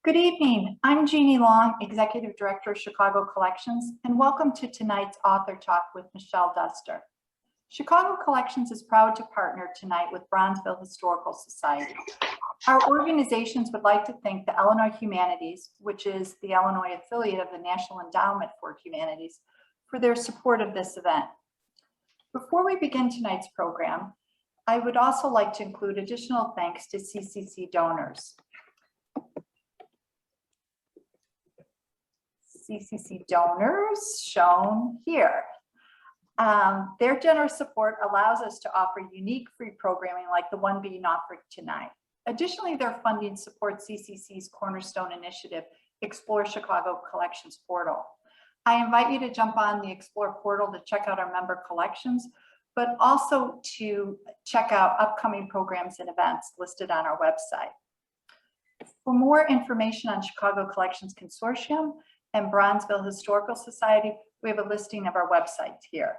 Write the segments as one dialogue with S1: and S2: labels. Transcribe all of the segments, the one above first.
S1: Good evening. I'm Jeannie Long, Executive Director of Chicago Collections, and welcome to tonight's Author Talk with Michelle Duster. Chicago Collections is proud to partner tonight with Bronzeville Historical Society. Our organizations would like to thank the Illinois Humanities, which is the Illinois affiliate of the National Endowment for Humanities, for their support of this event. Before we begin tonight's program, I would also like to include additional thanks to CCC donors. CCC donors shown here. Their generous support allows us to offer unique free programming like the one being offered tonight. Additionally, their funding supports CCC's cornerstone initiative, Explore Chicago Collections portal. I invite you to jump on the Explore portal to check out our member collections, but also to check out upcoming programs and events listed on our website. For more information on Chicago Collections Consortium and Bronzeville Historical Society, we have a listing of our website here.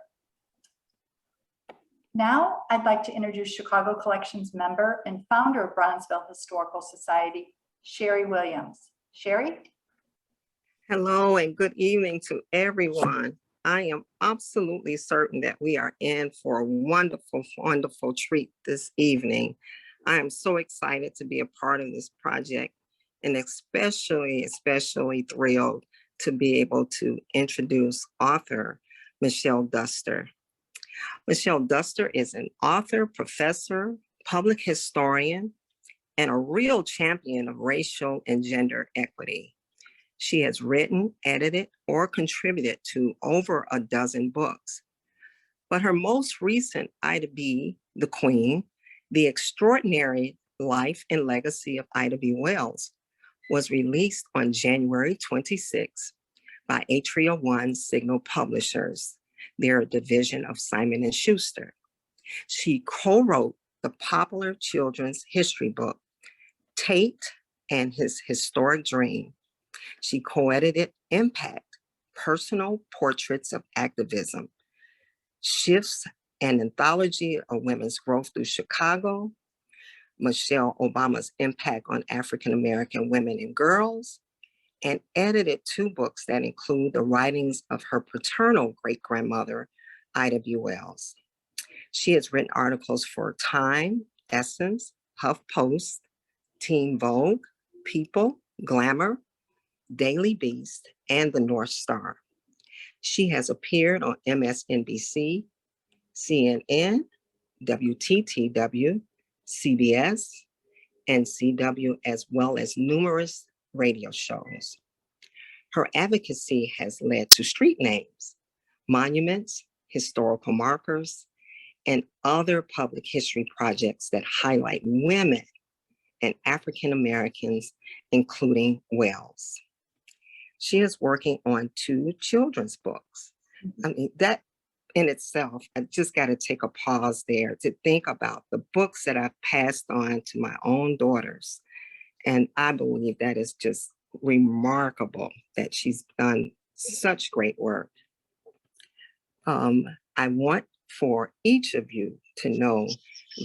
S1: Now, I'd like to introduce Chicago Collections member and founder of Bronzeville Historical Society, Sherry Williams. Sherry?
S2: Hello and good evening to everyone. I am absolutely certain that we are in for a wonderful, wonderful treat this evening. I am so excited to be a part of this project and especially thrilled to be able to introduce author Michelle Duster. Michelle Duster is an author, professor, public historian, and a real champion of racial and gender equity. She has written, edited, or contributed to over a dozen books. But her most recent Ida B. the Queen, The Extraordinary Life and Legacy of Ida B. Wells, was released on January 26 by Atria One Signal Publishers. They're a division of Simon & Schuster. She co-wrote the popular children's history book, Tate and His Historic Dream. She co-edited Impact, Personal Portraits of Activism, Shifts, an Anthology of Women's Growth Through Chicago, Michelle Obama's Impact on African-American Women and Girls, and edited two books that include the writings of her paternal great-grandmother, Ida B. Wells. She has written articles for Time, Essence, HuffPost, Teen Vogue, People, Glamour, Daily Beast, and the North Star. She has appeared on MSNBC, CNN, WTTW, CBS, and CW, as well as numerous radio shows. Her advocacy has led to street names, monuments, historical markers, and other public history projects that highlight women and African Americans, including Wells. She is working on 2 children's books. I mean, that in itself, I just got to take a pause there to think about the books that I've passed on to my own daughters. And I believe that is just remarkable that she's done such great work. I want for each of you to know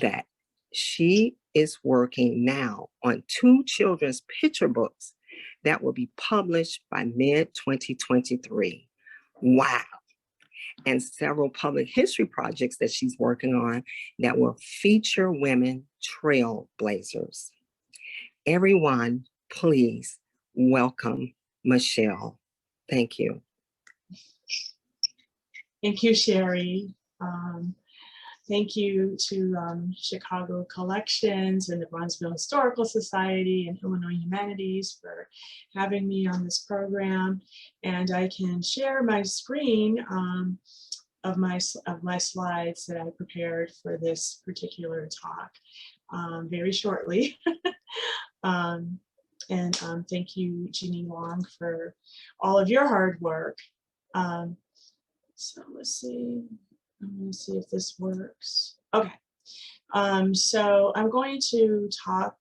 S2: that she is working now on 2 children's picture books that will be published by mid-2023. Wow. And several public history projects that she's working on that will feature women trailblazers. Everyone, please welcome Michelle. Thank you.
S3: Thank you, Sherry. Thank you to Chicago Collections and the Bronzeville Historical Society and Illinois Humanities for having me on this program. And I can share my screen of my slides that I prepared for this particular talk very shortly. Thank you, Jeannie Long, for all of your hard work. So let's see. I'm going to see if this works. Okay. So I'm going to talk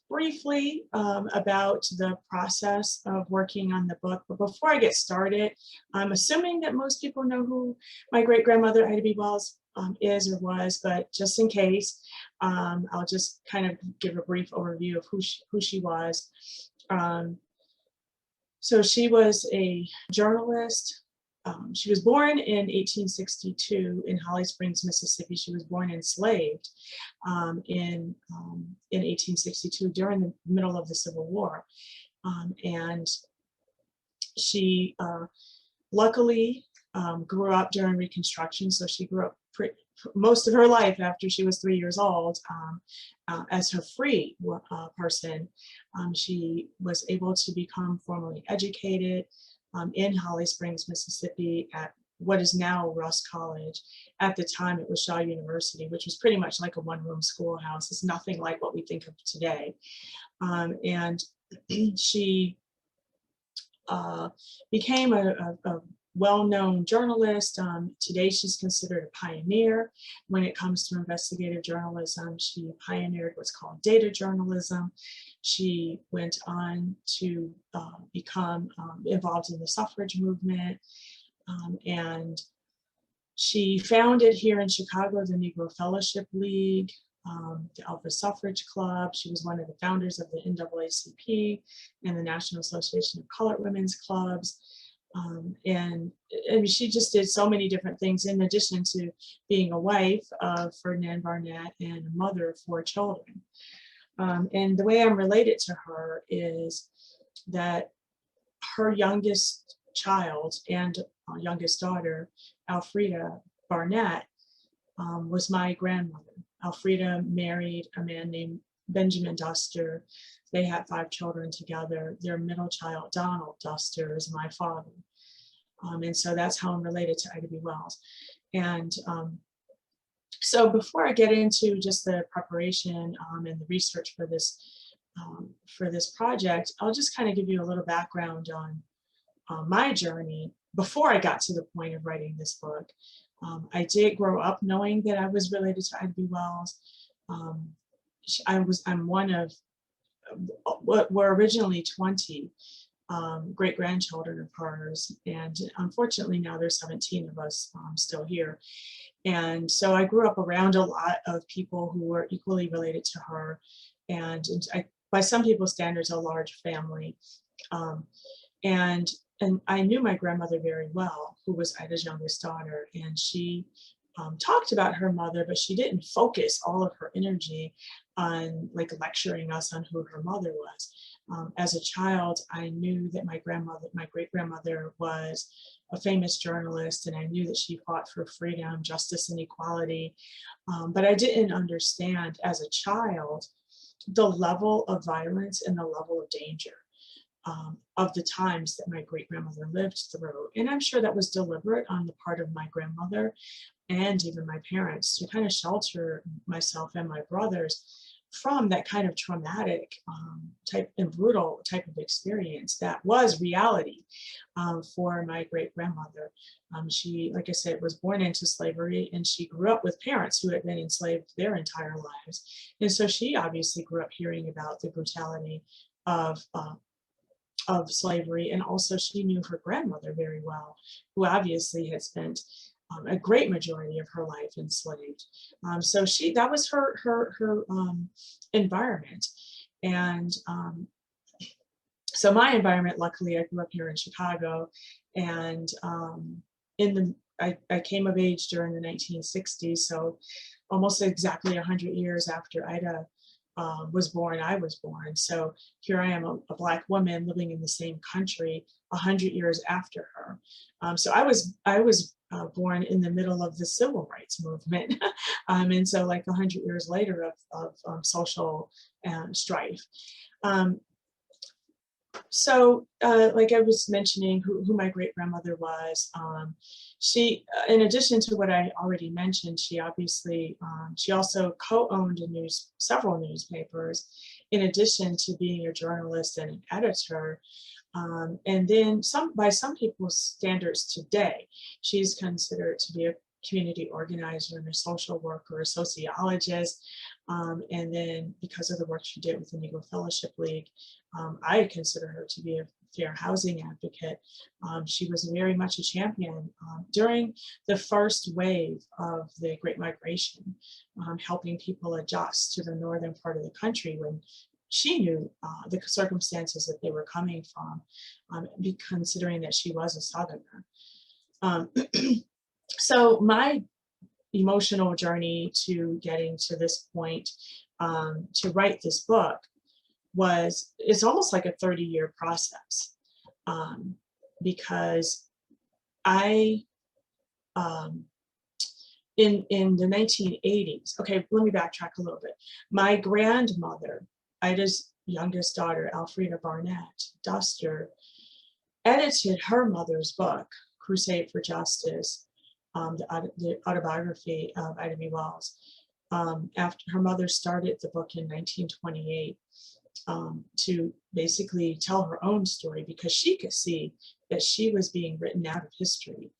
S3: briefly about the process of working on the book. But before I get started, I'm assuming that most people know who my great-grandmother Ida B. Wells is or was, but just in case, I'll just kind of give a brief overview of who she was. So she was a journalist. She was born in 1862 in Holly Springs, Mississippi. She was born enslaved in 1862 during the middle of the Civil War. And she luckily grew up during Reconstruction. So she grew up most of her life after she was 3 years old as a free person. She was able to become formally educated in Holly Springs, Mississippi at what is now Russ College. At the time, it was Shaw University, which was pretty much like a one-room schoolhouse. It's nothing like what we think of today. And she became a well-known journalist. Today, she's considered a pioneer when it comes to investigative journalism. She pioneered what's called data journalism. She went on to become involved in the suffrage movement. And she founded here in Chicago the Negro Fellowship League, the Alpha Suffrage Club. She was one of the founders of the NAACP and the National Association of Colored Women's Clubs. And she just did so many different things in addition to being a wife of Ferdinand Barnett and a mother of 4 children. And the way I'm related to her is that her youngest child and youngest daughter, Alfreda Barnett, was my grandmother. Alfreda married a man named Benjamin Duster. They had 5 children together. Their middle child, Donald Duster, is my father. And so that's how I'm related to Ida B. Wells. And so before I get into just the preparation and the research for this project, I'll just kind of give you a little background on my journey before I got to the point of writing this book. I did grow up knowing that I was related to Ida B. Wells. I'm one of what were originally 20 great-grandchildren of hers, and unfortunately now there's 17 of us still here. And so I grew up around a lot of people who were equally related to her, and by some people's standards, a large family. And I knew my grandmother very well, who was Ida's youngest daughter, and she talked about her mother, but she didn't focus all of her energy on like lecturing us on who her mother was. As a child, I knew that my great-grandmother was a famous journalist, and I knew that she fought for freedom, justice, and equality. But I didn't understand as a child the level of violence and the level of danger of the times that my great-grandmother lived through. And I'm sure that was deliberate on the part of my grandmother and even my parents to kind of shelter myself and my brothers from that kind of traumatic type and brutal type of experience that was reality for my great-grandmother. She, like I said, was born into slavery, and she grew up with parents who had been enslaved their entire lives. And so she obviously grew up hearing about the brutality of slavery, and also she knew her grandmother very well, who obviously had spent a great majority of her life enslaved. So that was her environment. And so my environment, luckily, I grew up here in Chicago, and I came of age during the 1960s, so almost exactly 100 years after Ida was born, I was born. So here I am, a Black woman living in the same country 100 years after her. So I was born in the middle of the civil rights movement. And so like 100 years later of social strife. So like I was mentioning who my great-grandmother was, she, in addition to what I already mentioned, she obviously, she also co-owned several newspapers, in addition to being a journalist and an editor. And then by some people's standards today, she's considered to be community organizer and a social worker, a sociologist. And then because of the work she did with the Negro Fellowship League, I consider her to be a fair housing advocate. She was very much a champion during the first wave of the Great Migration, helping people adjust to the northern part of the country when she knew the circumstances that they were coming from, considering that she was a Southerner. So my emotional journey to getting to this point to write this book it's almost like a 30-year process, because I, in the 1980s, okay, let me backtrack a little bit. My grandmother, Ida's youngest daughter, Alfreda Barnett Duster, edited her mother's book, Crusade for Justice, the autobiography of Ida B. Wells, after her mother started the book in 1928 to basically tell her own story, because she could see that she was being written out of history.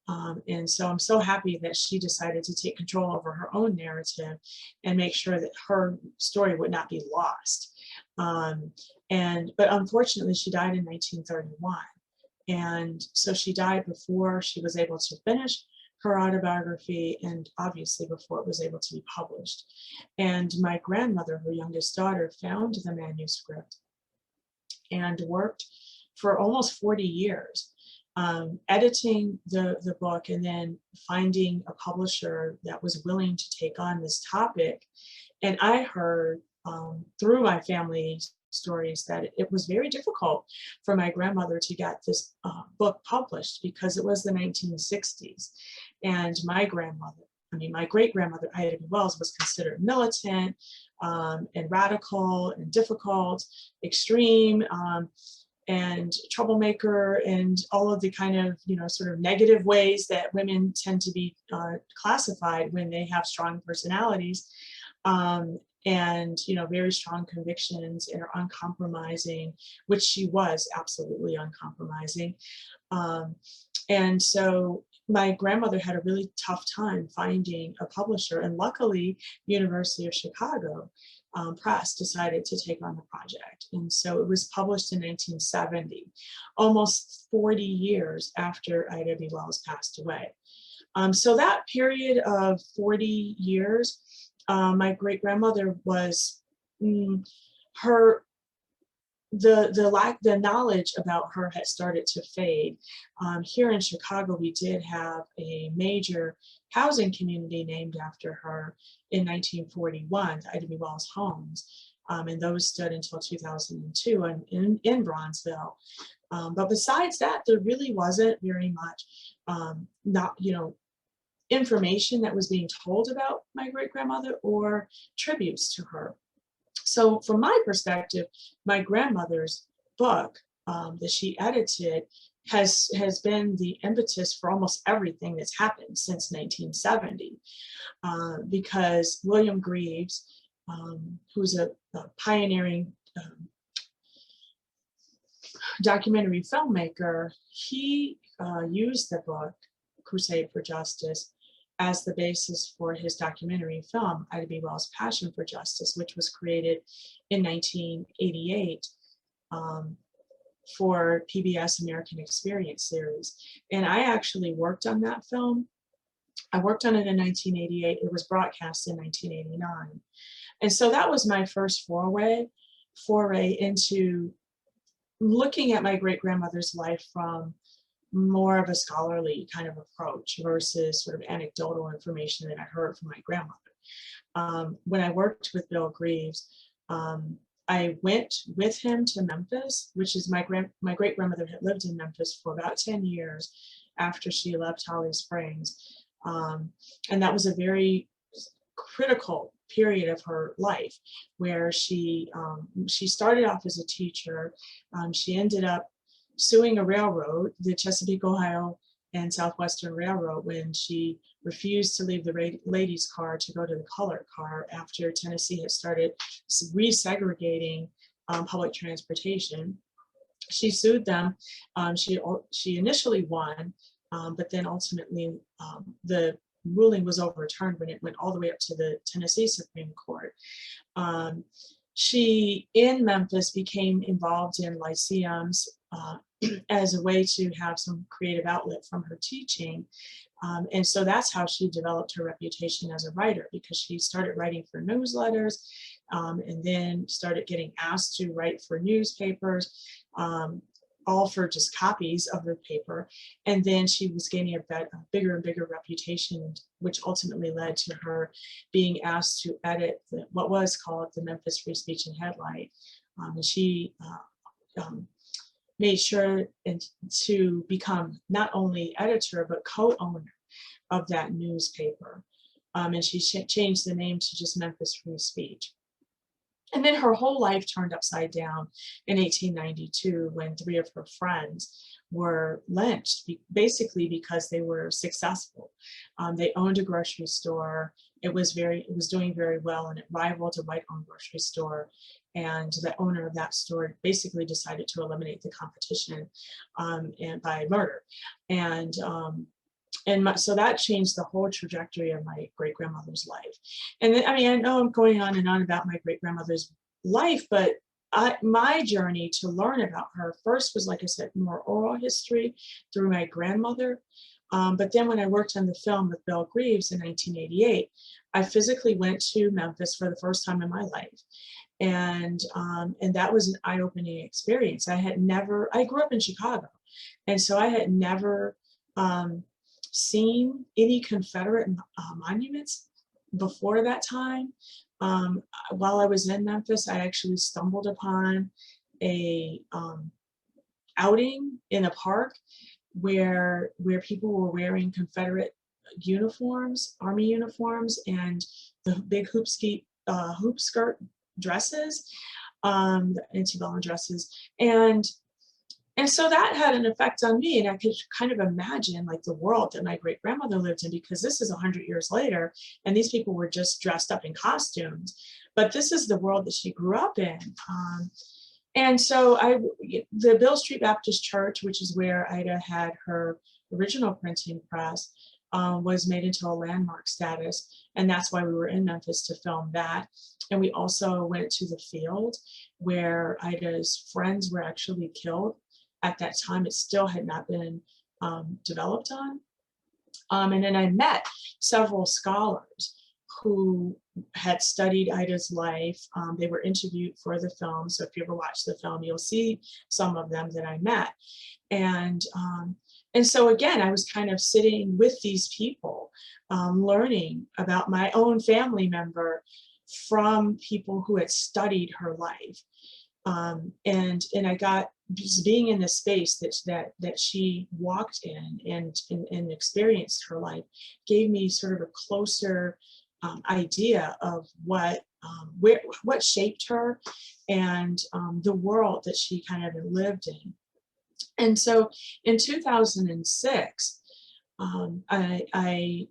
S3: And so I'm so happy that she decided to take control over her own narrative and make sure that her story would not be lost. But unfortunately, she died in 1931. And so she died before she was able to finish her autobiography, and obviously before it was able to be published. And my grandmother, her youngest daughter, found the manuscript and worked for almost 40 years, editing the book, and then finding a publisher that was willing to take on this topic. And I heard through my family stories that it was very difficult for my grandmother to get this book published, because it was the 1960s. And my great-grandmother, Ida B. Wells, was considered militant and radical and difficult, extreme, and troublemaker, and all of the kind of, sort of negative ways that women tend to be classified when they have strong personalities. And very strong convictions, and are uncompromising, which she was absolutely uncompromising. And so my grandmother had a really tough time finding a publisher, and luckily University of Chicago Press decided to take on the project. And so it was published in 1970, almost 40 years after Ida B. Wells passed away. So that period of 40 years, my great-grandmother was the knowledge about her had started to fade. Here in Chicago, we did have a major housing community named after her in 1941, the Ida B. Wells homes, and those stood until 2002 in Bronzeville. But besides that, there really wasn't very much, information that was being told about my great-grandmother or tributes to her. So from my perspective, my grandmother's book that she edited has been the impetus for almost everything that's happened since 1970, because William Greaves, who's a pioneering documentary filmmaker, he used the book Crusade for Justice as the basis for his documentary film, Ida B. Wells' Passion for Justice, which was created in 1988 for PBS American Experience series. And I actually worked on that film. I worked on it in 1988. It was broadcast in 1989. And so that was my first foray into looking at my great-grandmother's life from more of a scholarly kind of approach versus sort of anecdotal information that I heard from my grandmother. When I worked with Bill Greaves, I went with him to Memphis, which is my great-grandmother had lived in Memphis for about 10 years after she left Holly Springs. And that was a very critical period of her life, where she started off as a teacher. She ended up suing a railroad, the Chesapeake, Ohio and Southwestern Railroad, when she refused to leave the ladies' car to go to the colored car after Tennessee had started resegregating public transportation. She sued them. She initially won, but then ultimately the ruling was overturned when it went all the way up to the Tennessee Supreme Court. She, in Memphis, became involved in lyceums as a way to have some creative outlet from her teaching. And so that's how she developed her reputation as a writer, because she started writing for newsletters and then started getting asked to write for newspapers, all for just copies of the paper. And then she was gaining a bigger and bigger reputation, which ultimately led to her being asked to edit what was called the Memphis Free Speech and Headlight. And she made sure to become not only editor, but co-owner of that newspaper. And she changed the name to just Memphis Free Speech. And then her whole life turned upside down in 1892 when 3 of her friends were lynched, basically because they were successful. They owned a grocery store. It was doing very well, and it rivaled a white-owned grocery store. And the owner of that store basically decided to eliminate the competition and by murder. So that changed the whole trajectory of my great-grandmother's life. And then, I mean, I know I'm going on and on about my great-grandmother's life, but my journey to learn about her first was, like I said, more oral history through my grandmother. But then when I worked on the film with Bill Greaves in 1988, I physically went to Memphis for the first time in my life. And that was an eye-opening experience. I grew up in Chicago, and so I had never seen any Confederate monuments before that time. While I was in Memphis, I actually stumbled upon a outing in a park where people were wearing Confederate uniforms, Army uniforms, and the big hoop skirt dresses, the antebellum dresses. And so that had an effect on me, and I could kind of imagine like the world that my great grandmother lived in, because this is 100 years later, and these people were just dressed up in costumes, but this is the world that she grew up in. And so the Beale Street Baptist Church, which is where Ida had her original printing press, was made into a landmark status, and that's why we were in Memphis to film that. And we also went to the field where Ida's friends were actually killed. At that time, it still had not been developed on. And then I met several scholars who had studied Ida's life. They were interviewed for the film. So if you ever watch the film, you'll see some of them that I met. And so again, I was kind of sitting with these people, learning about my own family member from people who had studied her life. And I got, just being in the space that she walked in and experienced her life, gave me sort of a closer idea of what shaped her and the world that she kind of lived in. And so in 2006, I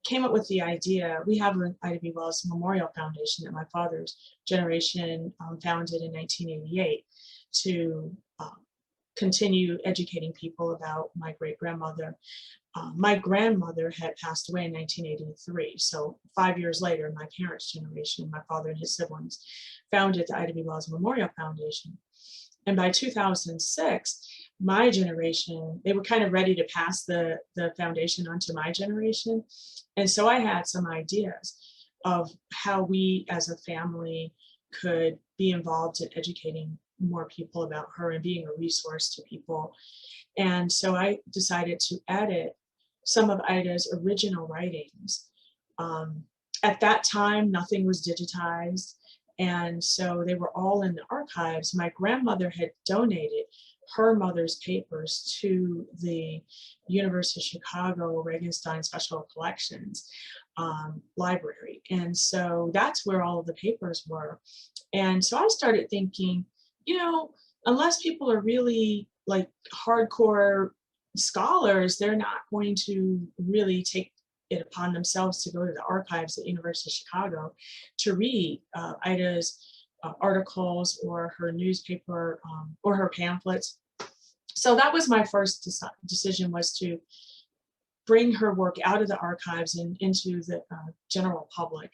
S3: came up with the idea. We have an Ida B. Wells Memorial Foundation that my father's generation founded in 1988 to continue educating people about my great-grandmother. My grandmother had passed away in 1983. So 5 years later, my parents' generation, my father and his siblings, founded the Ida B. Wells Memorial Foundation. And by 2006, my generation, they were kind of ready to pass the foundation on to my generation. And so I had some ideas of how we as a family could be involved in educating more people about her and being a resource to people. And so I decided to edit some of Ida's original writings. At that time, nothing was digitized. And so they were all in the archives. My grandmother had donated her mother's papers to the University of Chicago Regenstein Special Collections library. And so that's where all of the papers were. And so I started thinking, you know, unless people are really like hardcore scholars, they're not going to really take it upon themselves to go to the archives at University of Chicago to read Ida's articles or her newspaper or her pamphlets. So that was my first decision, was to bring her work out of the archives and into the general public.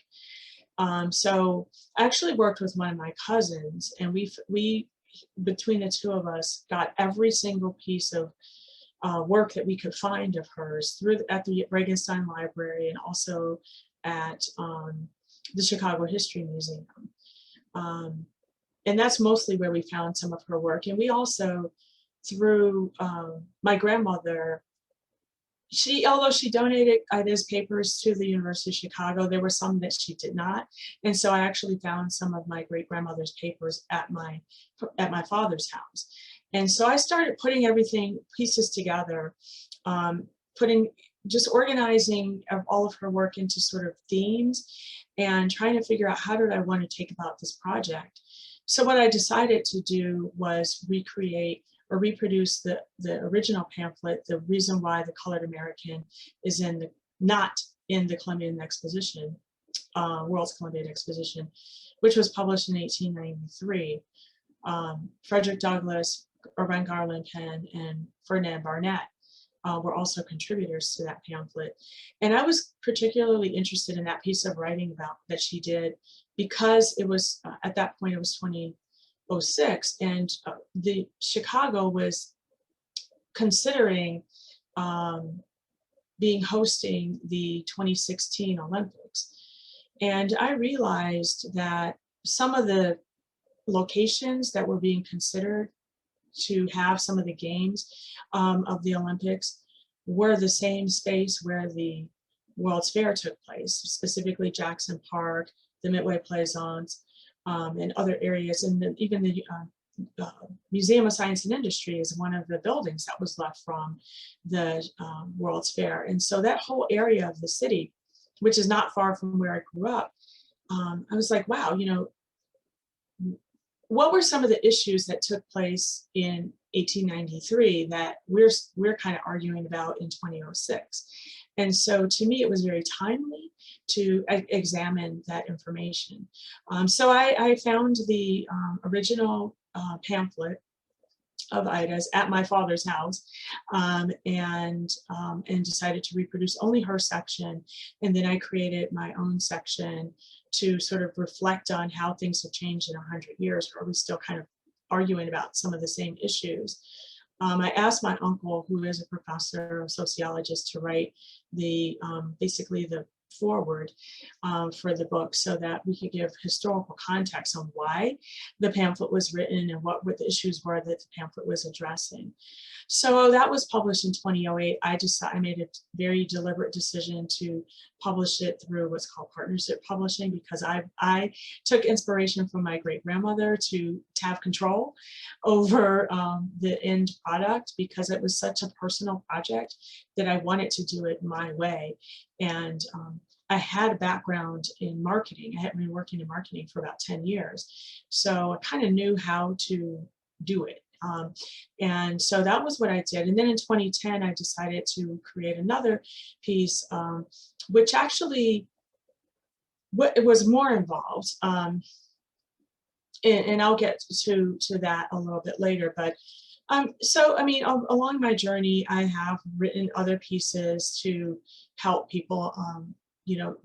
S3: So I actually worked with one of my cousins, and we between the two of us got every single piece of work that we could find of hers at the Regenstein Library and also at the Chicago History Museum. And that's mostly where we found some of her work. And we also, through my grandmother, although she donated Ida's papers to the University of Chicago, there were some that she did not. And so I actually found some of my great-grandmother's papers at my father's house. And so I started putting pieces together, just organizing all of her work into sort of themes and trying to figure out how did I want to take about this project. So what I decided to do was recreate or reproduce the original pamphlet, The Reason Why the Colored American is not in the Columbian Exposition, World's Columbian Exposition, which was published in 1893. Frederick Douglass, Irvine Garland Penn, and Ferdinand Barnett were also contributors to that pamphlet. And I was particularly interested in that piece of writing that she did because it was, at that point, it was 2006, and the Chicago was considering hosting the 2016 Olympics. And I realized that some of the locations that were being considered to have some of the games of the Olympics were the same space where the World's Fair took place, specifically Jackson Park, the Midway Plaisance, and other areas. And even the Museum of Science and Industry is one of the buildings that was left from the World's Fair. And so that whole area of the city, which is not far from where I grew up, I was like, wow, what were some of the issues that took place in 1893 that we're kind of arguing about in 2006? And so to me, it was very timely to examine that information. So I found the original pamphlet of Ida's at my father's house, and decided to reproduce only her section. And then I created my own section to sort of reflect on how things have changed in 100 years. Are we still kind of arguing about some of the same issues? I asked my uncle, who is a professor, a sociologist, to write basically the forward for the book so that we could give historical context on why the pamphlet was written and what the issues were that the pamphlet was addressing. So that was published in 2008. I made a very deliberate decision to publish it through what's called partnership publishing, because I took inspiration from my great-grandmother to have control over the end product, because it was such a personal project that I wanted to do it my way. And I had a background in marketing. I had been working in marketing for about 10 years. So I kind of knew how to do it. And so that was what I did. And then in 2010, I decided to create another piece, which actually it was more involved. And I'll get to that a little bit later. But so, I mean, along my journey, I have written other pieces to help people,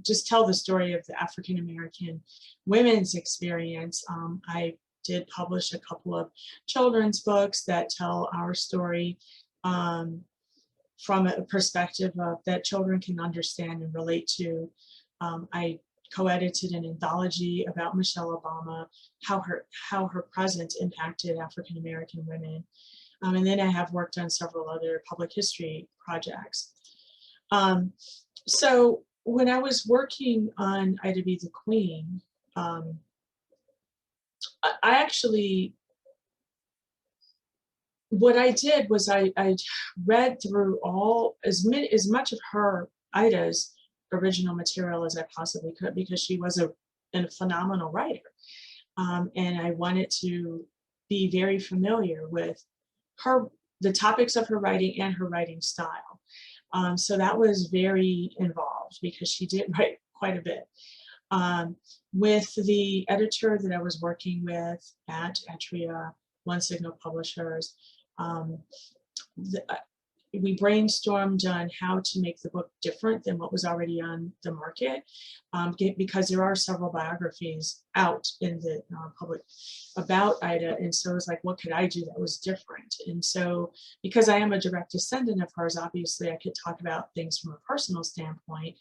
S3: just tell the story of the African-American women's experience. I did publish a couple of children's books that tell our story from a perspective of that children can understand and relate to. I co-edited an anthology about Michelle Obama, how her presence impacted African-American women. And then I have worked on several other public history projects. So when I was working on Ida B. the Queen, I actually, what I did was I read through as much of Ida's original material as I possibly could, because she was a phenomenal writer. And I wanted to be very familiar with the topics of her writing and her writing style. So that was very involved, because she did write quite a bit. With the editor that I was working with at Atria, One Signal Publishers, we brainstormed on how to make the book different than what was already on the market, because there are several biographies out in the public about Ida. And so it's like, what could I do that was different? And so because I am a direct descendant of hers, obviously I could talk about things from a personal standpoint.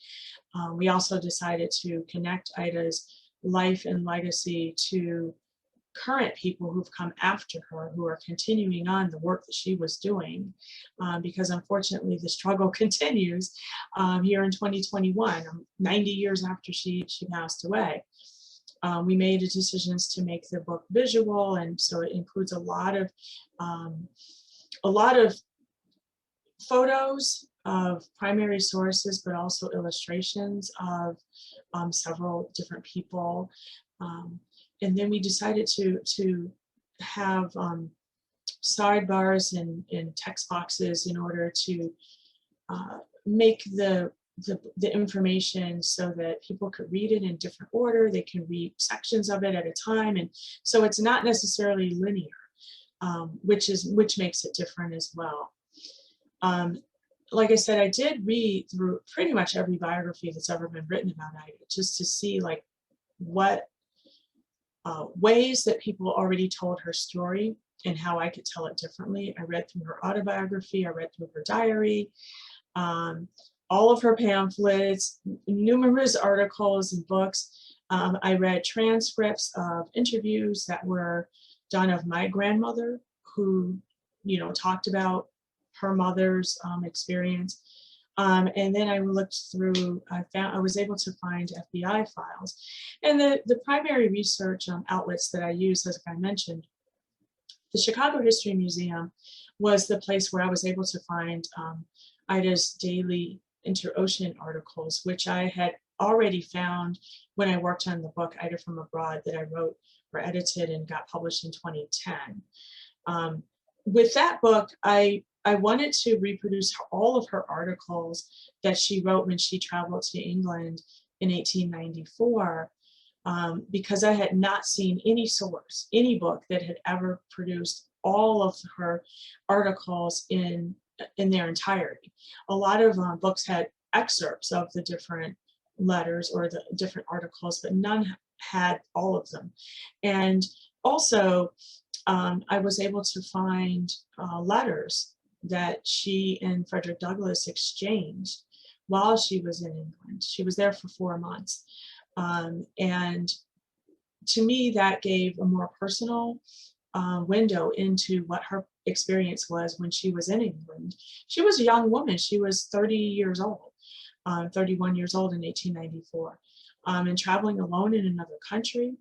S3: We also decided to connect Ida's life and legacy to current people who've come after her, who are continuing on the work that she was doing, because unfortunately the struggle continues here in 2021, 90 years after she passed away. We made decisions to make the book visual, and so it includes a lot of photos of primary sources, but also illustrations of several different people. And then we decided to have sidebars and text boxes in order to make the information so that people could read it in different order. They can read sections of it at a time, and so it's not necessarily linear, which makes it different as well. Like I said, I did read through pretty much every biography that's ever been written about Ida, just to see like what ways that people already told her story and how I could tell it differently. I read through her autobiography, I read through her diary, all of her pamphlets, numerous articles and books. I read transcripts of interviews that were done of my grandmother, who, talked about her mother's experience. And then I looked through, I was able to find FBI files. And the primary research outlets that I used, as I mentioned, the Chicago History Museum was the place where I was able to find Ida's daily interocean articles, which I had already found when I worked on the book Ida from Abroad that I wrote or edited and got published in 2010. With that book, I wanted to reproduce all of her articles that she wrote when she traveled to England in 1894, because I had not seen any source, any book that had ever produced all of her articles in their entirety. A lot of books had excerpts of the different letters or the different articles, but none had all of them. And also, I was able to find letters that she and Frederick Douglass exchanged while she was in England. She was there for 4 months. And to me, that gave a more personal window into what her experience was when she was in England. She was a young woman. She was 30 years old, 31 years old in 1894, and traveling alone in another country,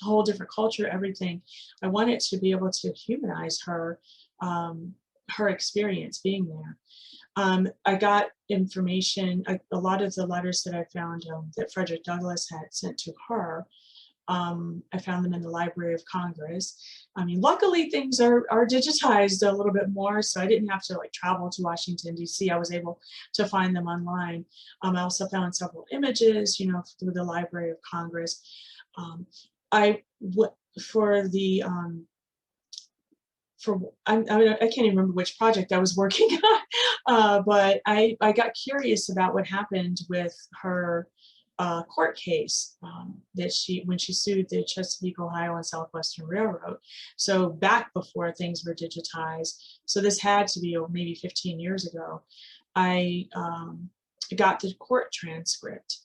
S3: a whole different culture, everything. I wanted to be able to humanize her, her experience being there. I got information, a lot of the letters that I found that Frederick Douglass had sent to her, I found them in the Library of Congress. I mean, luckily things are digitized a little bit more, so I didn't have to travel to Washington, D.C. I was able to find them online. I also found several images, through the Library of Congress. I can't even remember which project I was working on, but I got curious about what happened with her court case that when she sued the Chesapeake, Ohio and Southwestern Railroad. So back before things were digitized. So this had to be maybe 15 years ago. I got the court transcript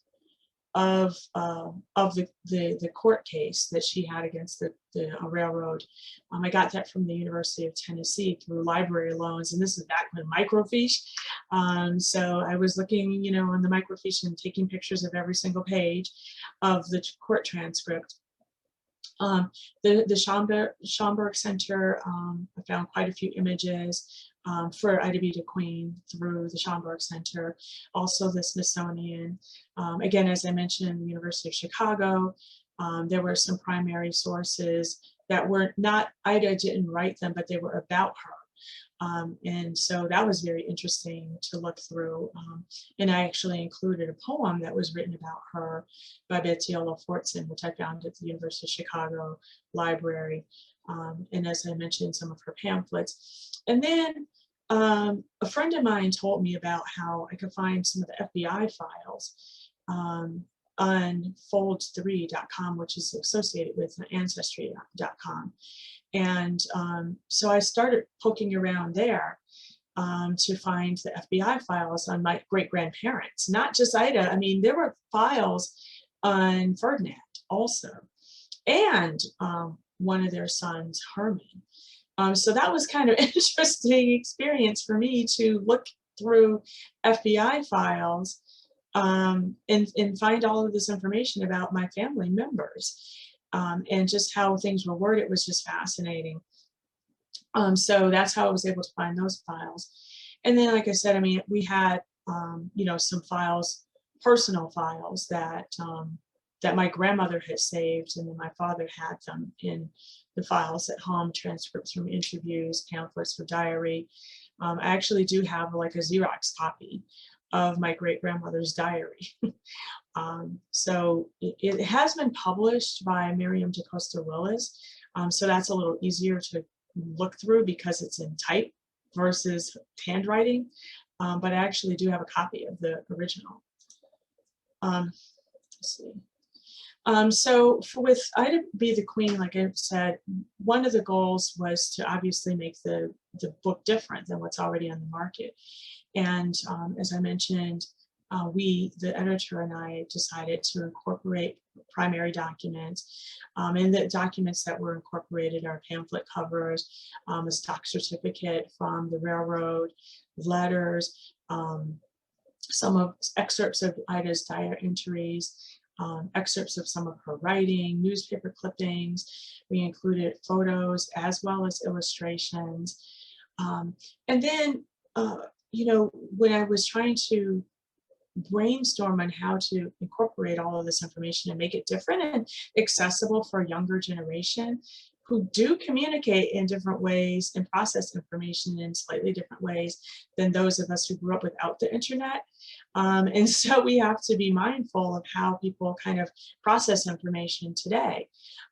S3: of the court case that she had against the railroad. I got that from the University of Tennessee through library loans, and this is back when microfiche. So I was looking, on the microfiche and taking pictures of every single page of the court transcript. The Schomburg Center, I found quite a few images for Ida B. de Queen through the Schomburg Center, also the Smithsonian. Again, as I mentioned, the University of Chicago, there were some primary sources that were not, Ida didn't write them, but they were about her. And so that was very interesting to look through. And I actually included a poem that was written about her by Bettiola Fortson, which I found at the University of Chicago Library. And as I mentioned, some of her pamphlets. And then A friend of mine told me about how I could find some of the FBI files on fold3.com, which is associated with ancestry.com. And so I started poking around there to find the FBI files on my great-grandparents, not just Ida. I mean, there were files on Ferdinand also, and one of their sons, Herman. So that was kind of interesting experience for me to look through FBI files and find all of this information about my family members and just how things were worded was just fascinating. So that's how I was able to find those files. And then, like I said, I mean, we had, some files, personal files that that my grandmother had saved, and then my father had them in the files at home, transcripts from interviews, pamphlets for diary. I actually do have like a Xerox copy of my great-grandmother's diary. So it has been published by Miriam DaCosta Willis. So that's a little easier to look through because it's in type versus handwriting. But I actually do have a copy of the original. Let's see. So with Ida Be the Queen, like I said, one of the goals was to obviously make the book different than what's already on the market. And as I mentioned, the editor and I decided to incorporate primary documents. And the documents that were incorporated are pamphlet covers, a stock certificate from the railroad, letters, some of excerpts of Ida's diary entries, excerpts of some of her writing, newspaper clippings. We included photos as well as illustrations. And then, when I was trying to brainstorm on how to incorporate all of this information and make it different and accessible for a younger generation who do communicate in different ways and process information in slightly different ways than those of us who grew up without the internet. And so we have to be mindful of how people kind of process information today.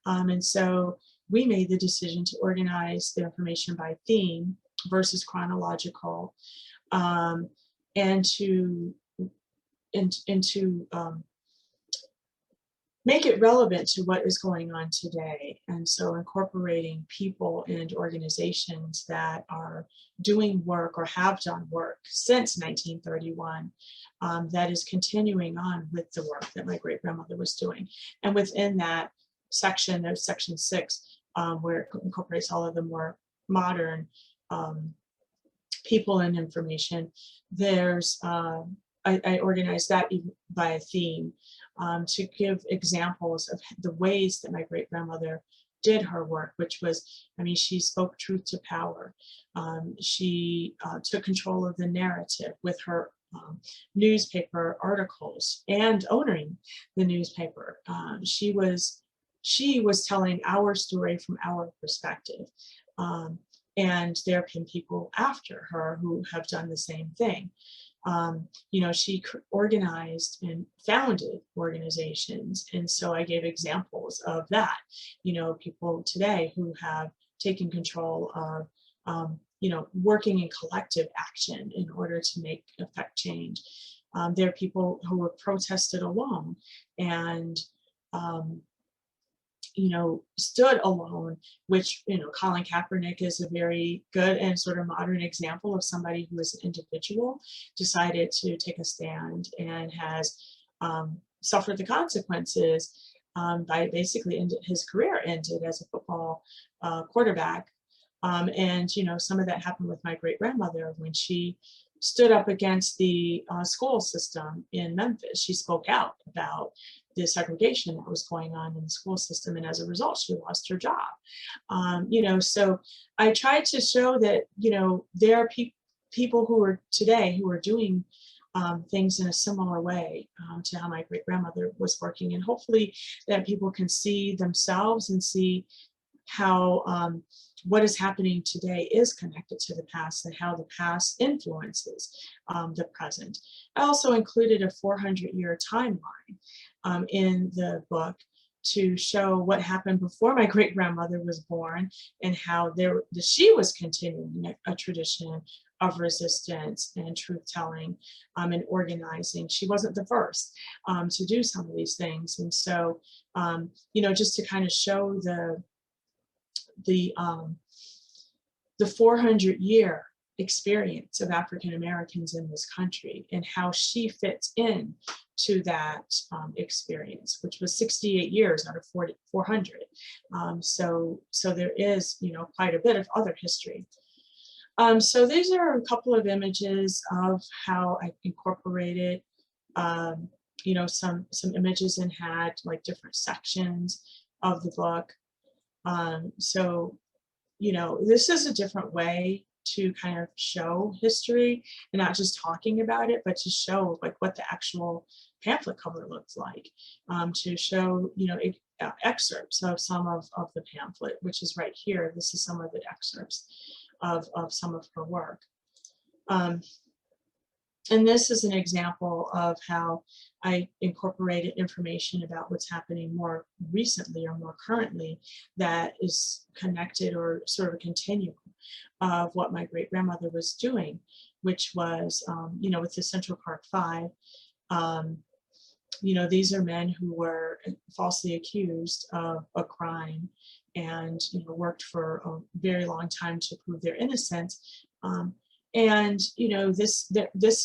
S3: And so we made the decision to organize the information by theme versus chronological, and to make it relevant to what is going on today. And so incorporating people and organizations that are doing work or have done work since 1931 that is continuing on with the work that my great-grandmother was doing. And within that section, there's section 6, where it incorporates all of the more modern people and information. There's I organized that by a theme to give examples of the ways that my great-grandmother did her work, which was, I mean, she spoke truth to power. She took control of the narrative with her newspaper articles and owning the newspaper. She was telling our story from our perspective. And there have been people after her who have done the same thing. She organized and founded organizations. And so I gave examples of that, people today who have taken control of, working in collective action in order to affect change. There are people who were protested alone and, stood alone, which, Colin Kaepernick is a very good and sort of modern example of somebody who is an individual, decided to take a stand and has suffered the consequences by basically his career ended as a football quarterback. And, some of that happened with my great-grandmother when she stood up against the school system in Memphis. She spoke out about the segregation that was going on in the school system, and as a result, she lost her job. So I tried to show that, there are people who are today who are doing things in a similar way to how my great-grandmother was working, and hopefully that people can see themselves and see how what is happening today is connected to the past and how the past influences the present. I also included a 400-year timeline in the book to show what happened before my great-grandmother was born and how she was continuing a tradition of resistance and truth-telling and organizing. She wasn't the first to do some of these things. And so, you know, just to kind of show the 400-year experience of African Americans in this country and how she fits in to that experience, which was 68 years out of 400. So there is, you know, quite a bit of other history. So these are a couple of images of how I incorporated, you know, some images and had like different sections of the book. So, you know, this is a different way to kind of show history and not just talking about it, but to show like what the actual pamphlet cover looks like, to show, you know, excerpts of some of the pamphlet, which is right here. This is some of the excerpts of some of her work. And this is an example of how I incorporated information about what's happening more recently or more currently that is connected or sort of a continuum of what my great grandmother was doing, which was, you know, with the Central Park Five, you know, these are men who were falsely accused of a crime and, you know, worked for a very long time to prove their innocence. And, you know, this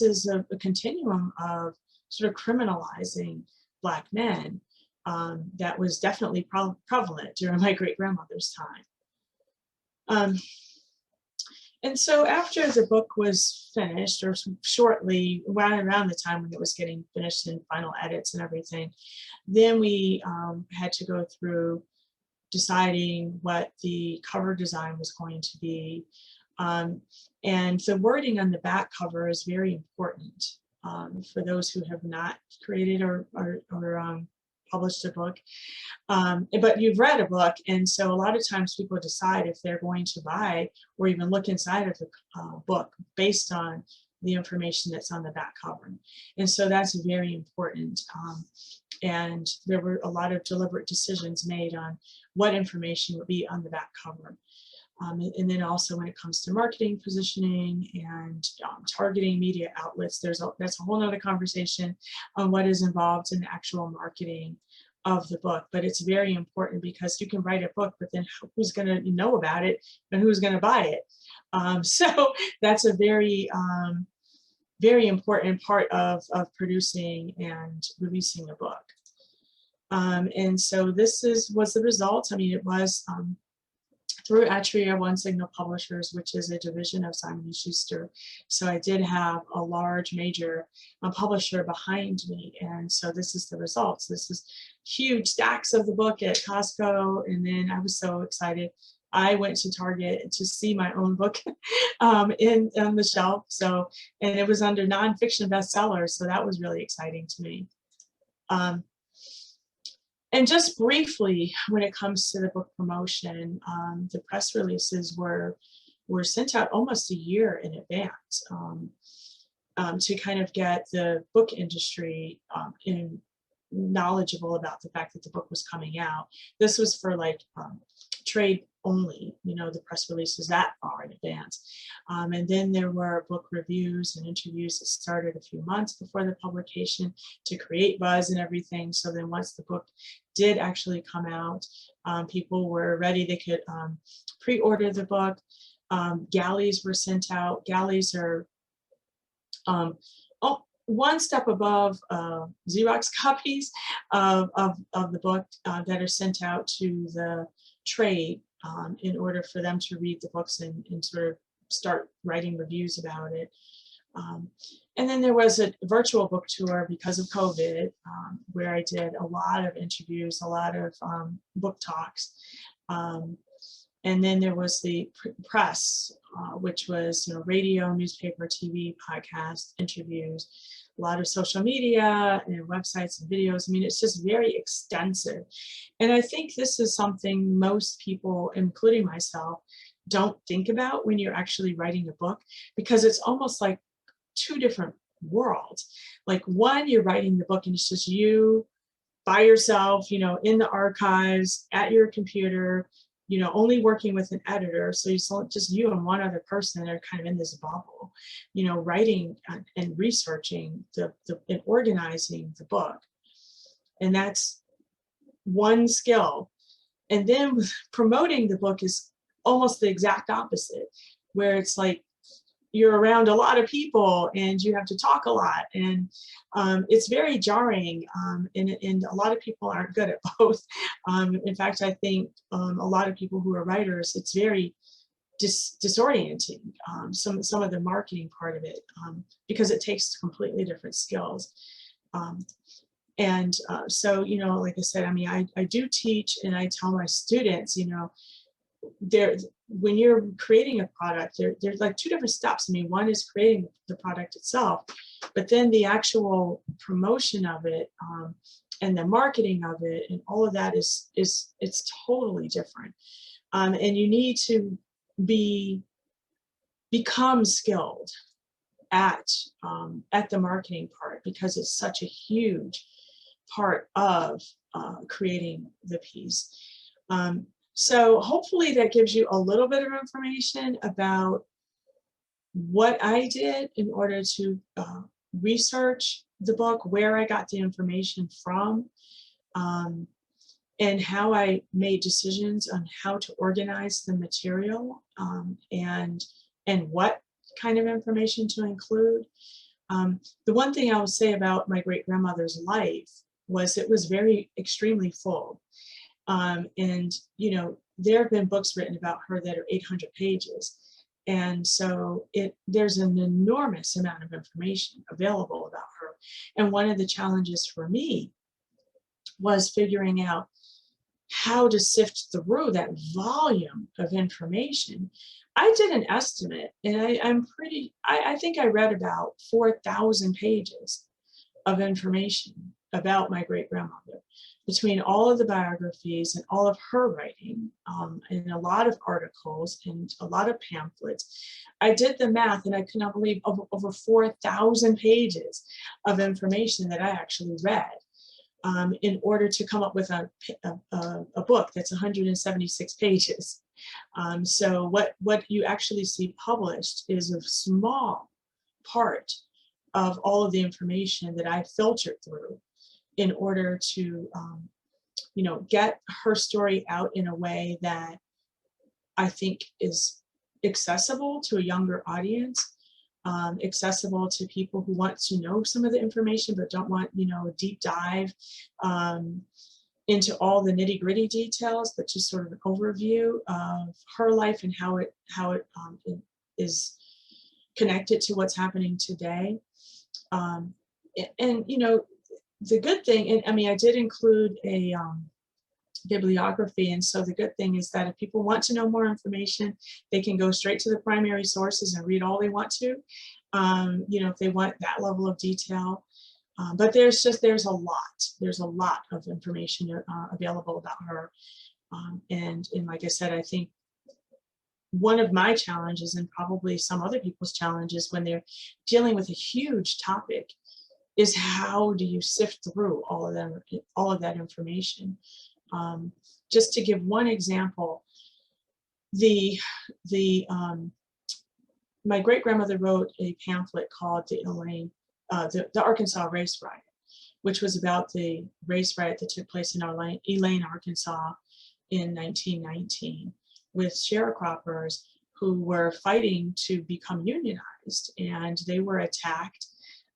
S3: is a continuum of sort of criminalizing Black men that was definitely prevalent during my great-grandmother's time. And so after the book was finished, or shortly, around the time when it was getting finished in final edits and everything, then we had to go through deciding what the cover design was going to be. And the wording on the back cover is very important for those who have not created or published a book. But you've read a book, and so a lot of times people decide if they're going to buy or even look inside of the book based on the information that's on the back cover. And so that's very important. And there were a lot of deliberate decisions made on what information would be on the back cover. And then also when it comes to marketing, positioning, and targeting media outlets, that's a whole nother conversation on what is involved in the actual marketing of the book. But it's very important because you can write a book, but then who's going to know about it and who's going to buy it? So that's a very, very important part of producing and releasing a book. And so this was the result. I mean, it was through Atria One Signal Publishers, which is a division of Simon & Schuster. So I did have a large major publisher behind me. And so this is the results. This is huge stacks of the book at Costco. And then I was so excited. I went to Target to see my own book on the shelf. So, and it was under nonfiction bestsellers. So that was really exciting to me. And just briefly, when it comes to the book promotion, the press releases were sent out almost a year in advance to kind of get the book industry knowledgeable about the fact that the book was coming out. This was for like trade only, you know, the press releases that far in advance. And then there were book reviews and interviews that started a few months before the publication to create buzz and everything. So then once the book did actually come out, people were ready. They could pre-order the book. Galleys were sent out. Galleys are one step above Xerox copies of the book that are sent out to the trade in order for them to read the books and sort of start writing reviews about it. And then there was a virtual book tour because of COVID, where I did a lot of interviews, a lot of book talks. And then there was the press, which was, you know, radio, newspaper, TV, podcast, interviews, a lot of social media and websites and videos. I mean, it's just very extensive. And I think this is something most people, including myself, don't think about when you're actually writing a book, because it's almost like two different worlds. Like one, you're writing the book and it's just you by yourself, you know, in the archives, at your computer, only working with an editor. So it's just you and one other person that are kind of in this bubble, writing and researching and organizing the book. And that's one skill. And then promoting the book is almost the exact opposite, where it's like you're around a lot of people and you have to talk a lot, and it's very jarring, and a lot of people aren't good at both. In fact, I think a lot of people who are writers, it's very disorienting, some of the marketing part of it, because it takes completely different skills. So, like I said, I mean, I do teach, and I tell my students, when you're creating a product, there's like two different steps. I mean, one is creating the product itself, but then the actual promotion of it, and the marketing of it, and all of that it's totally different. And you need to become skilled at the marketing part, because it's such a huge part of creating the piece. So hopefully that gives you a little bit of information about what I did in order to research the book, where I got the information from, and how I made decisions on how to organize the material, and what kind of information to include. The one thing I will say about my great-grandmother's life was it was extremely full. And, there have been books written about her that are 800 pages. And so there's an enormous amount of information available about her. And one of the challenges for me was figuring out how to sift through that volume of information. I did an estimate, and I think I read about 4,000 pages of information about my great-grandmother, between all of the biographies and all of her writing, and a lot of articles and a lot of pamphlets. I did the math, and I could not believe over 4,000 pages of information that I actually read, in order to come up with a book that's 176 pages. So what you actually see published is a small part of all of the information that I filtered through in order to, get her story out in a way that I think is accessible to a younger audience, accessible to people who want to know some of the information but don't want, a deep dive into all the nitty-gritty details, but just sort of an overview of her life and how it is connected to what's happening today. The good thing, and I mean, I did include a bibliography, and so the good thing is that if people want to know more information, they can go straight to the primary sources and read all they want to, if they want that level of detail. But there's a lot of information available about her, and like I said, I think one of my challenges, and probably some other people's challenges when they're dealing with a huge topic, is how do you sift through all of that information. Just to give one example, my great-grandmother wrote a pamphlet called the Arkansas Race Riot, which was about the race riot that took place in Elaine, Arkansas in 1919, with sharecroppers who were fighting to become unionized, and they were attacked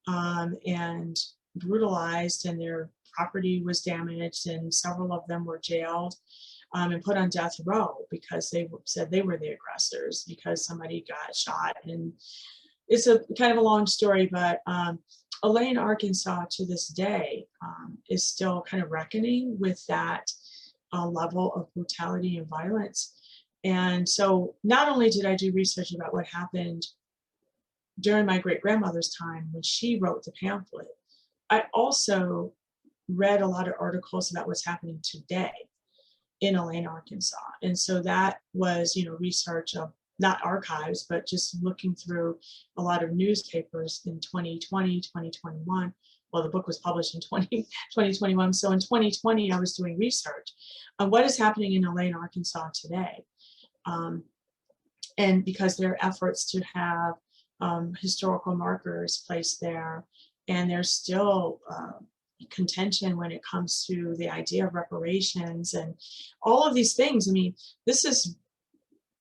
S3: and brutalized, and their property was damaged, and several of them were jailed and put on death row because they said they were the aggressors because somebody got shot. And it's a kind of a long story, but Elaine, Arkansas to this day is still kind of reckoning with that level of brutality and violence. And so not only did I do research about what happened during my great-grandmother's time when she wrote the pamphlet, I also read a lot of articles about what's happening today in Elaine, Arkansas. And so that was, research of not archives, but just looking through a lot of newspapers in 2020, 2021, well, the book was published in 2021. So in 2020, I was doing research on what is happening in LA and Arkansas today. And because there are efforts to have historical markers placed there, and there's still contention when it comes to the idea of reparations and all of these things. I mean, this is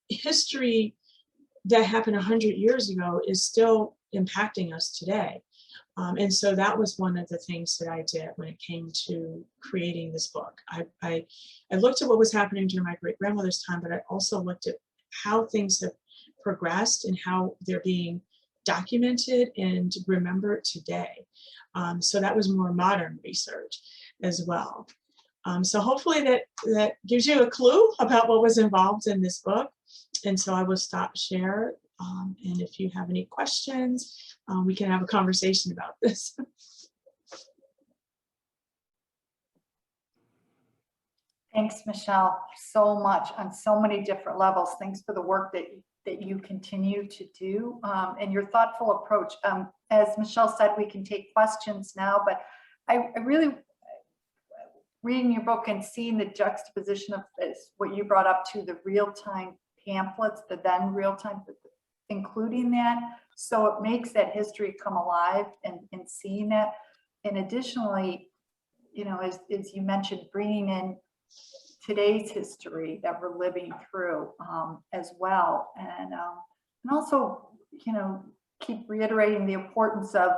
S3: history that happened 100 years ago is still impacting us today. And so that was one of the things that I did when it came to creating this book. I looked at what was happening during my great-grandmother's time, but I also looked at how things have progressed and how they're being documented and remembered today. So that was more modern research as well. So hopefully that gives you a clue about what was involved in this book. And so I will stop share. And if you have any questions, we can have a conversation about this.
S1: Thanks, Michelle, so much on so many different levels. Thanks for the work that you continue to do and your thoughtful approach. As Michelle said, we can take questions now, but I really, reading your book and seeing the juxtaposition of this, what you brought up to the real-time pamphlets, the then real-time, including that. So it makes that history come alive and seeing that. And additionally, you know, as you mentioned, bringing in today's history that we're living through as well. And also, you know, keep reiterating the importance of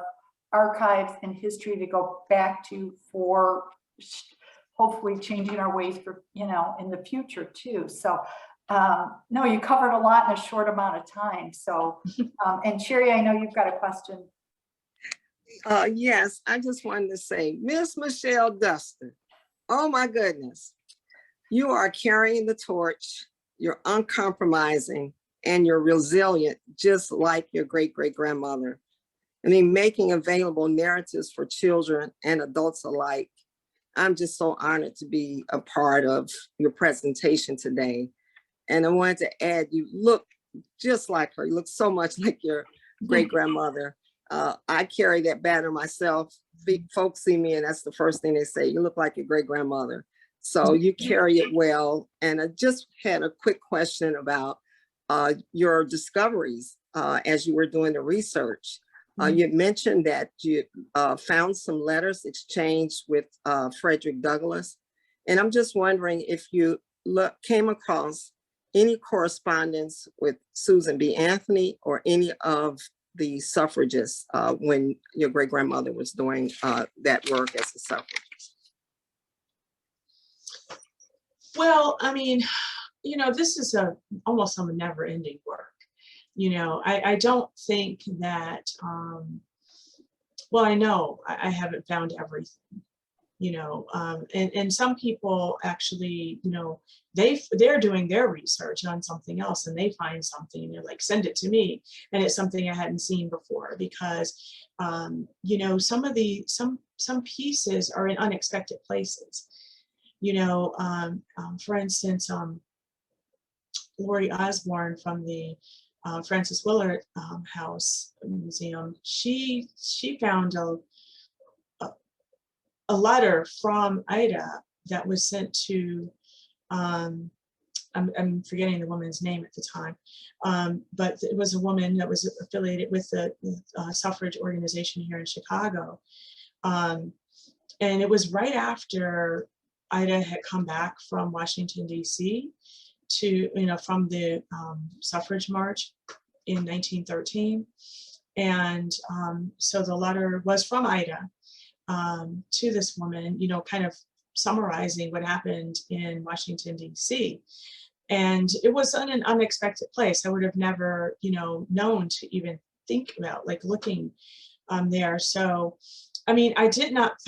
S1: archives and history to go back to for hopefully changing our ways for, you know, in the future too. So no, you covered a lot in a short amount of time. So, and Sherry, I know you've got a question.
S2: Yes, I just wanted to say, Miss Michelle Dustin, oh my goodness, you are carrying the torch, you're uncompromising, and you're resilient, just like your great-great-grandmother. I mean, making available narratives for children and adults alike. I'm just so honored to be a part of your presentation today. And I wanted to add, you look just like her. You look so much like your great-grandmother. I carry that banner myself. Folks see me and that's the first thing they say, you look like your great-grandmother. So you carry it well. And I just had a quick question about your discoveries as you were doing the research. You mentioned that you found some letters exchanged with Frederick Douglass. And I'm just wondering if you came across any correspondence with Susan B. Anthony or any of the suffragists when your great-grandmother was doing that work as a suffragist?
S3: Well, I mean, you know, this is almost a never-ending work. You know, I don't think that, well, I know I haven't found everything, you know, and some people actually, you know, they're doing their research on something else and they find something and they're like, send it to me. And it's something I hadn't seen before because, you know, some pieces are in unexpected places. You know, for instance, Lori Osborne from the Francis Willard House Museum, she found a letter from Ida that was sent to, I'm forgetting the woman's name at the time, but it was a woman that was affiliated with the suffrage organization here in Chicago. And it was right after Ida had come back from Washington, D.C. to, you know, from the suffrage march in 1913. And so the letter was from Ida to this woman, you know, kind of summarizing what happened in Washington, D.C. And it was in an unexpected place. I would have never, you know, known to even think about like looking there. So, I mean, I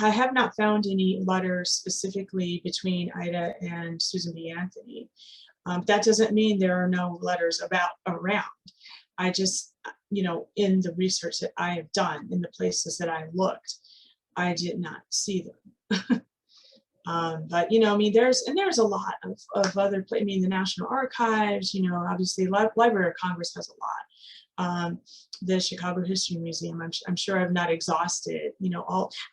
S3: have not found any letters specifically between Ida and Susan B. Anthony. That doesn't mean there are no letters around. I just, you know, in the research that I have done, in the places that I looked, I did not see them. But, you know, I mean, there's a lot of other, I mean, the National Archives, you know, obviously Library of Congress has a lot. the Chicago History Museum. I'm sure I've not exhausted,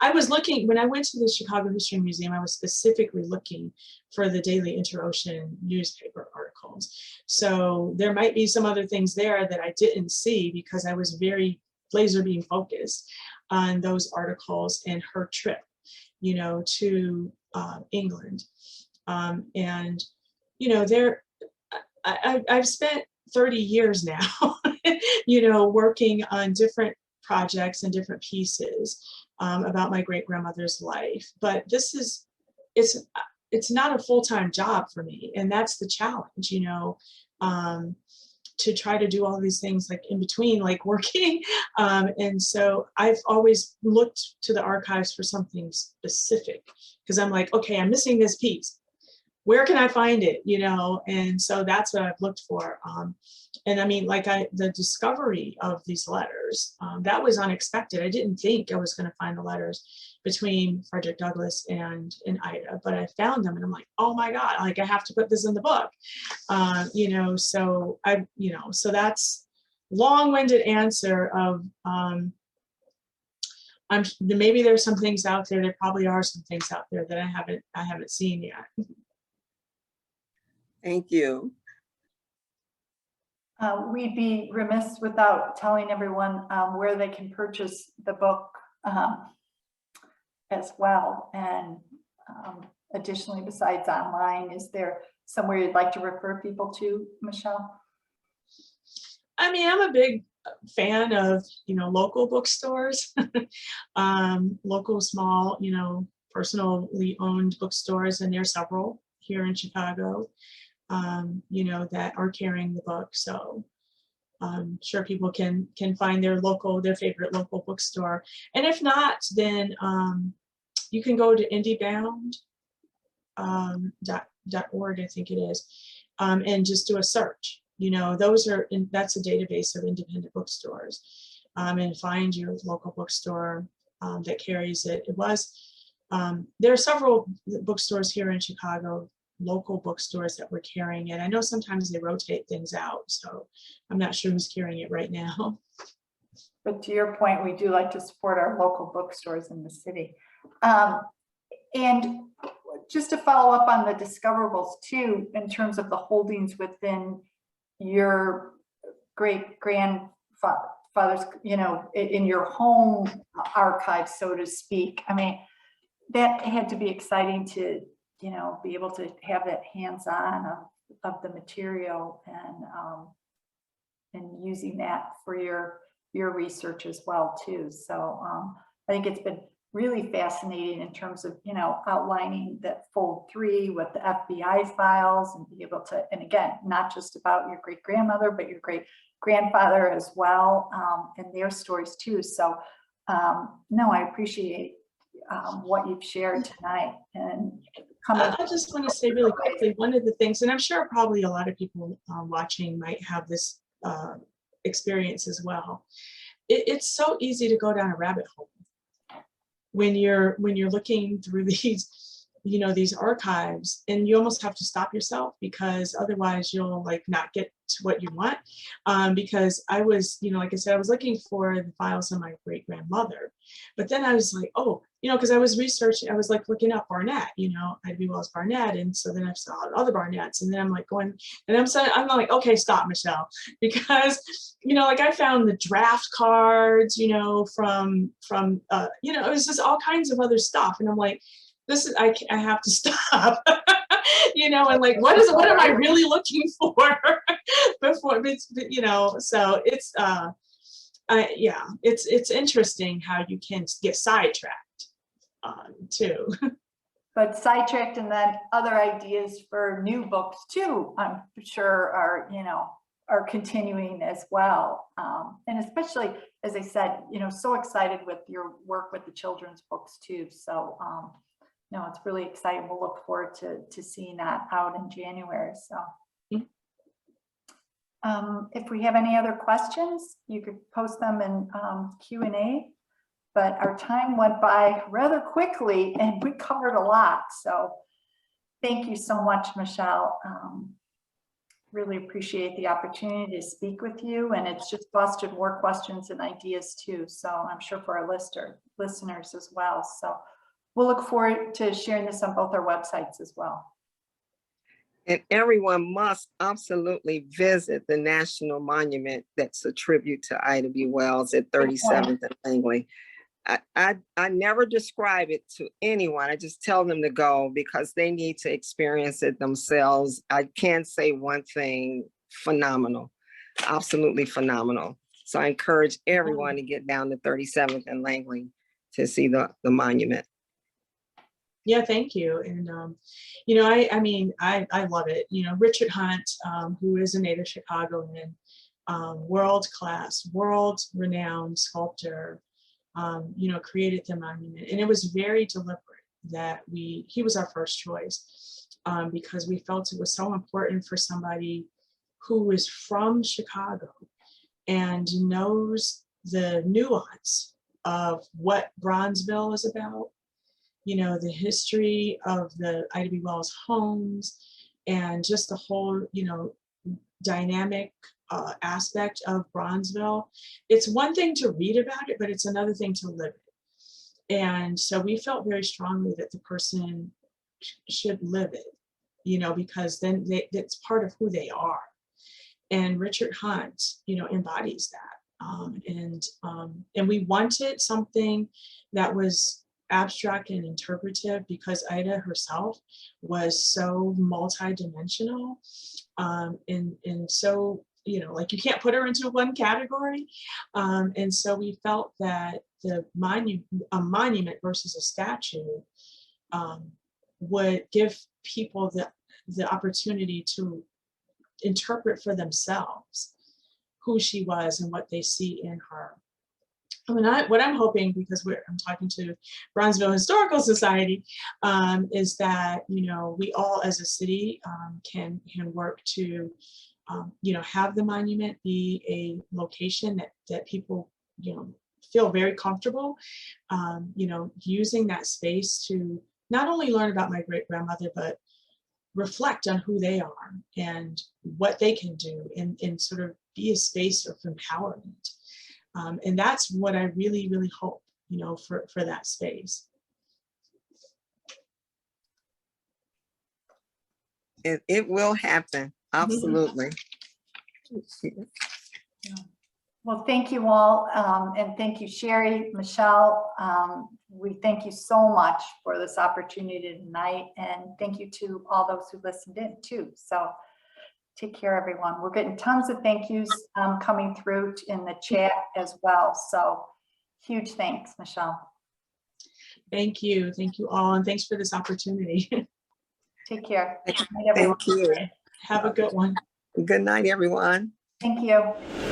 S3: I was looking, when I went to the Chicago History Museum, I was specifically looking for the daily Inter-Ocean newspaper articles. So there might be some other things there that I didn't see because I was very laser beam focused on those articles and her trip, to England. And, I've spent 30 years now, working on different projects and different pieces about my great-grandmother's life. But it's not a full-time job for me. And that's the challenge, to try to do all these things like in between, like working. And so I've always looked to the archives for something specific because I'm like, okay, I'm missing this piece. Where can I find it? And so that's what I've looked for. And I mean, like the discovery of these letters, that was unexpected. I didn't think I was going to find the letters between Frederick Douglass and Ida, but I found them and I'm like, oh my God, like I have to put this in the book. So that's long-winded answer of, maybe there's some things out there. There probably are some things out there that I haven't seen yet.
S2: Thank you.
S1: We'd be remiss without telling everyone where they can purchase the book as well. And additionally, besides online, is there somewhere you'd like to refer people to, Michelle?
S3: I mean, I'm a big fan of, local bookstores, local small, personally owned bookstores, and there are several here in Chicago. That are carrying the book. So I'm sure people can find their favorite local bookstore. And if not, then you can go to indiebound.org, I think it is, and just do a search. That's a database of independent bookstores, and find your local bookstore that carries it. There are several bookstores here in Chicago, local bookstores that were carrying it. I know sometimes they rotate things out, so I'm not sure who's carrying it right now.
S1: But to your point, we do like to support our local bookstores in the city. And just to follow up on the discoverables too, in terms of the holdings within your great-grandfather's, in your home archive, so to speak. I mean, that had to be exciting to be able to have that hands-on of the material and using that for your research as well too. So I think it's been really fascinating in terms of outlining that fold 3 with the FBI files and be able to, and again, not just about your great-grandmother, but your great-grandfather as well, and their stories too. So no, I appreciate what you've shared tonight. And
S3: I just want to say really quickly, one of the things, and I'm sure probably a lot of people watching might have this experience as well. It's so easy to go down a rabbit hole when you're looking through these archives, and you almost have to stop yourself because otherwise you'll not get to what you want. Because I was, like I said, I was looking for the files on my great-grandmother, but then I was like, oh, because I was researching, I was looking up Barnett, Ivy Wells Barnett, and so then I saw other Barnetts, and then I'm going, and I'm like, okay, stop, Michelle, because I found the draft cards, from it was just all kinds of other stuff, and I'm like, I have to stop. And what am I really looking for before so it's interesting how you can get sidetracked too.
S1: But sidetracked, and then other ideas for new books too, I'm sure are continuing as well. And especially, as I said, so excited with your work with the children's books too. So no, it's really exciting. We'll look forward to seeing that out in January. So if we have any other questions, you could post them in Q&A. But our time went by rather quickly and we covered a lot. So thank you so much, Michelle. really appreciate the opportunity to speak with you, and it's just fostered more questions and ideas too. So I'm sure for our listeners as well. So we'll look forward to sharing this on both our websites as well.
S2: And everyone must absolutely visit the National Monument that's a tribute to Ida B. Wells at 37th and Langley. I never describe it to anyone. I just tell them to go because they need to experience it themselves. I can't say one thing, phenomenal, absolutely phenomenal. So I encourage everyone to get down to 37th and Langley to see the monument.
S3: Yeah, thank you. And, you know, I mean, I love it. You know, Richard Hunt, who is a native Chicagoan, world-class, world-renowned sculptor, you know, created the monument. And it was very deliberate that he was our first choice because we felt it was so important for somebody who is from Chicago and knows the nuance of what Bronzeville is about, you know, the history of the Ida B. Wells homes and just the whole, you know, dynamic aspect of Bronzeville. It's one thing to read about it, but it's another thing to live it. And so we felt very strongly that the person should live it, you know, because then it's part of who they are. And Richard Hunt, you know, embodies that. And we wanted something that was abstract and interpretive because Ida herself was so multidimensional and so, you know, like you can't put her into one category. And so we felt that a monument versus a statue would give people the opportunity to interpret for themselves who she was and what they see in her. I mean, what I'm hoping, because I'm talking to Bronzeville Historical Society, is that, you know, we all as a city can work to, you know, have the monument be a location that people, you know, feel very comfortable, you know, using that space to not only learn about my great-grandmother, but reflect on who they are and what they can do and sort of be a space of empowerment. And that's what I really, really hope, you know, for that space.
S2: It will happen, absolutely.
S1: Well, thank you all, and thank you, Sherry, Michelle. We thank you so much for this opportunity tonight, and thank you to all those who listened in too. So take care, everyone. We're getting tons of thank yous coming through in the chat as well. So huge thanks, Michelle.
S3: Thank you all, and thanks for this opportunity.
S1: Take care.
S2: Thank you.
S3: Have a good one.
S2: Good night, everyone.
S1: Thank you.